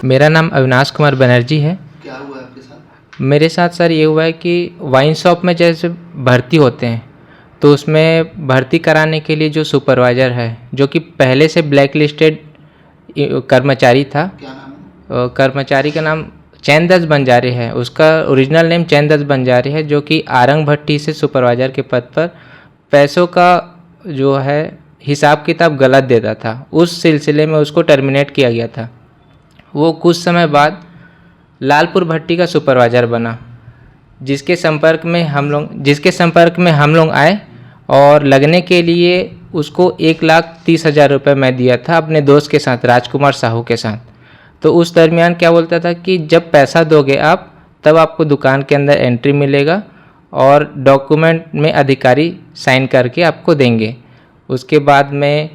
मेरा नाम अविनाश कुमार बनर्जी है। क्या हुआ आपके साथ? मेरे साथ सर ये हुआ है कि वाइन शॉप में जैसे भर्ती होते हैं तो उसमें भर्ती कराने के लिए जो सुपरवाइज़र है, जो कि पहले से ब्लैक लिस्टेड कर्मचारी था। क्या नाम है? कर्मचारी का नाम चैनदास बंजारे है। उसका ओरिजिनल नेम चैनदास बंजारे है, जो कि आरंग भट्टी से सुपरवाइज़र के पद पर पैसों का जो है हिसाब किताब गलत देता था। उस सिलसिले में उसको टर्मिनेट किया गया था। वो कुछ समय बाद लालपुर भट्टी का सुपरवाइज़र बना, जिसके संपर्क में हम लोग आए और लगने के लिए उसको 1,30,000 रुपये मैं दिया था अपने दोस्त के साथ, राजकुमार साहू के साथ। तो उस दरमियान क्या बोलता था कि जब पैसा दोगे आप तब आपको दुकान के अंदर एंट्री मिलेगा और डॉक्यूमेंट में अधिकारी साइन करके आपको देंगे। उसके बाद में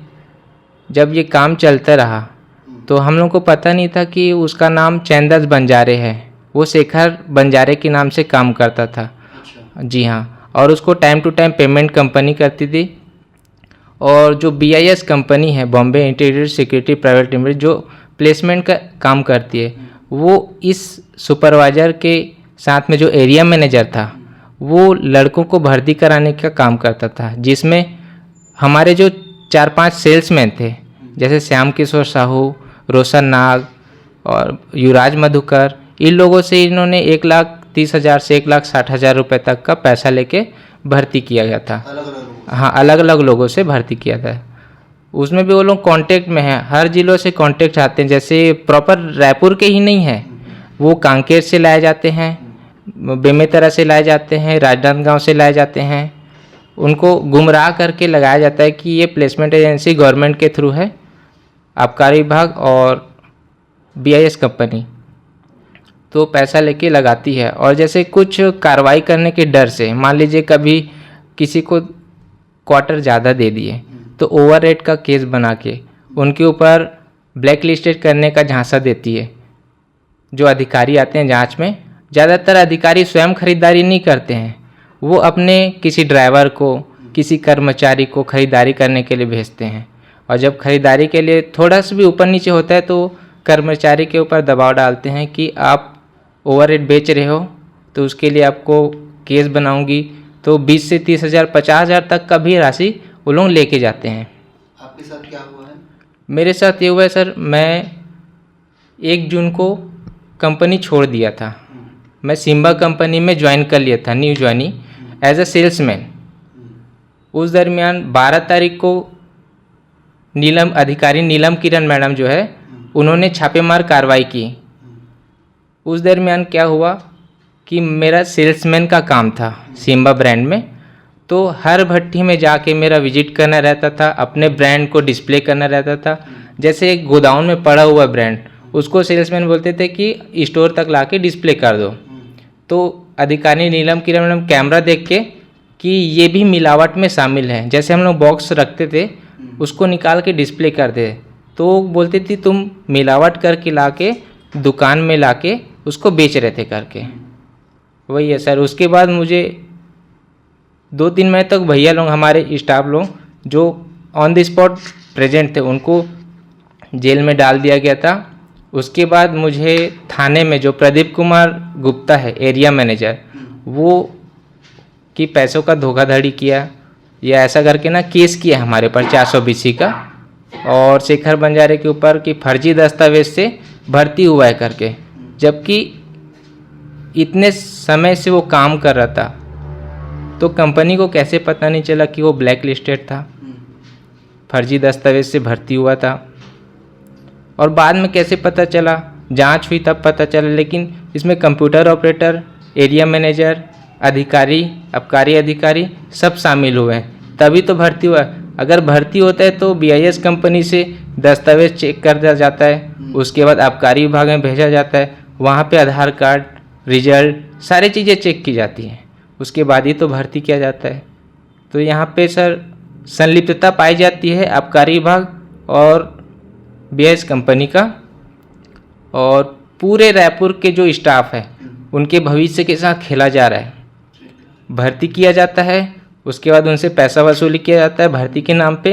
जब ये काम चलता रहा तो हम लोग को पता नहीं था कि उसका नाम चैनदास बंजारे है। वो शेखर बंजारे के नाम से काम करता था। अच्छा। जी हाँ, और उसको time to time payment company करती थी। और जो BIS कंपनी है, Bombay interior security private limited, जो प्लेसमेंट का काम करती है, वो इस सुपरवाइज़र के साथ में जो एरिया मैनेजर था वो लड़कों को भर्ती कराने का काम करता था, जिसमें हमारे जो 4-5 सेल्समैन थे, जैसे श्याम किशोर साहू, रोशन नाग और युवराज मधुकर, इन लोगों से इन्होंने 1,30,000 से 1,60,000 रुपये तक का पैसा लेके भर्ती किया गया था। हाँ, अलग अलग लोगों से भर्ती किया था। उसमें भी वो लोग कांटेक्ट में हैं, हर जिलों से कांटेक्ट आते हैं। जैसे प्रॉपर रायपुर के ही नहीं है, वो कांकेर से लाए जाते हैं, बेमेतरा से लाए जाते हैं, राजनांदगांव से लाए जाते हैं। उनको गुमराह करके लगाया जाता है कि ये प्लेसमेंट एजेंसी गवर्नमेंट के थ्रू है, आबकारी विभाग और BIS कंपनी, तो पैसा लेके लगाती है। और जैसे कुछ कार्रवाई करने के डर से, मान लीजिए कभी किसी को क्वार्टर ज़्यादा दे दिए तो ओवर रेट का केस बना के उनके ऊपर ब्लैक लिस्टेड करने का झांसा देती है। जो अधिकारी आते हैं जांच में, ज़्यादातर अधिकारी स्वयं खरीदारी नहीं करते हैं, वो अपने किसी ड्राइवर को, किसी कर्मचारी को खरीदारी करने के लिए भेजते हैं। और जब खरीदारी के लिए थोड़ा सा भी ऊपर नीचे होता है तो कर्मचारी के ऊपर दबाव डालते हैं कि आप ओवर रेट बेच रहे हो तो उसके लिए आपको केस बनाऊंगी। तो 20 से 30,000, 50,000 तक का भी राशि वो लोग लेके जाते हैं। आपके साथ क्या हुआ है? मेरे साथ ये हुआ है सर, मैं 1 जून को कंपनी छोड़ दिया था। मैं सिम्बा कंपनी में ज्वाइन कर लिया था, new joining as a salesman. उस दरमियान 12 तारीख को नीलम किरण मैडम जो है, उन्होंने छापेमार कार्रवाई की। उस दरमियान क्या हुआ कि मेरा सेल्समैन का काम था सिम्बा ब्रांड में, तो हर भट्टी में जाके मेरा विजिट करना रहता था, अपने ब्रांड को डिस्प्ले करना रहता था। जैसे एक गोदाउन में पड़ा हुआ ब्रांड, उसको सेल्समैन बोलते थे कि स्टोर तक लाके डिस्प्ले कर दो। तो अधिकारी नीलम किरण मैडम कैमरा देख के कि ये भी मिलावट में शामिल है, जैसे हम लोग बॉक्स रखते थे उसको निकाल के डिस्प्ले करते थे, तो बोलती थी तुम मिलावट करके लाके दुकान में लाके उसको बेच रहे थे करके। वही है सर। उसके बाद मुझे 2-3 महीने तक भैया लोग, हमारे स्टाफ लोग जो ऑन द स्पॉट प्रेजेंट थे, उनको जेल में डाल दिया गया था। उसके बाद मुझे थाने में जो प्रदीप कुमार गुप्ता है, एरिया मैनेजर, वो कि पैसों का धोखाधड़ी किया या ऐसा करके ना केस किया हमारे पर 420 का, और शेखर बंजारे के ऊपर कि फर्जी दस्तावेज से भर्ती हुआ है करके, जबकि इतने समय से वो काम कर रहा था। तो कंपनी को कैसे पता नहीं चला कि वो ब्लैक लिस्टेड था, फर्जी दस्तावेज से भर्ती हुआ था? और बाद में कैसे पता चला? जांच हुई तब पता चला। लेकिन इसमें कंप्यूटर ऑपरेटर, एरिया मैनेजर, अधिकारी, आबकारी अधिकारी सब शामिल हुए हैं, तभी तो भर्ती हुआ। अगर भर्ती होता है तो BIS कंपनी से दस्तावेज चेक कर दिया जाता है, उसके बाद आबकारी विभाग में भेजा जाता है, वहाँ पे आधार कार्ड, रिजल्ट, सारी चीज़ें चेक की जाती हैं, उसके बाद ही तो भर्ती किया जाता है। तो यहाँ पे सर संलिप्तता पाई जाती है आबकारी विभाग और BIS कंपनी का, और पूरे रायपुर के जो स्टाफ है उनके भविष्य के साथ खेला जा रहा है। भर्ती किया जाता है, उसके बाद उनसे पैसा वसूली किया जाता है भर्ती के नाम पे,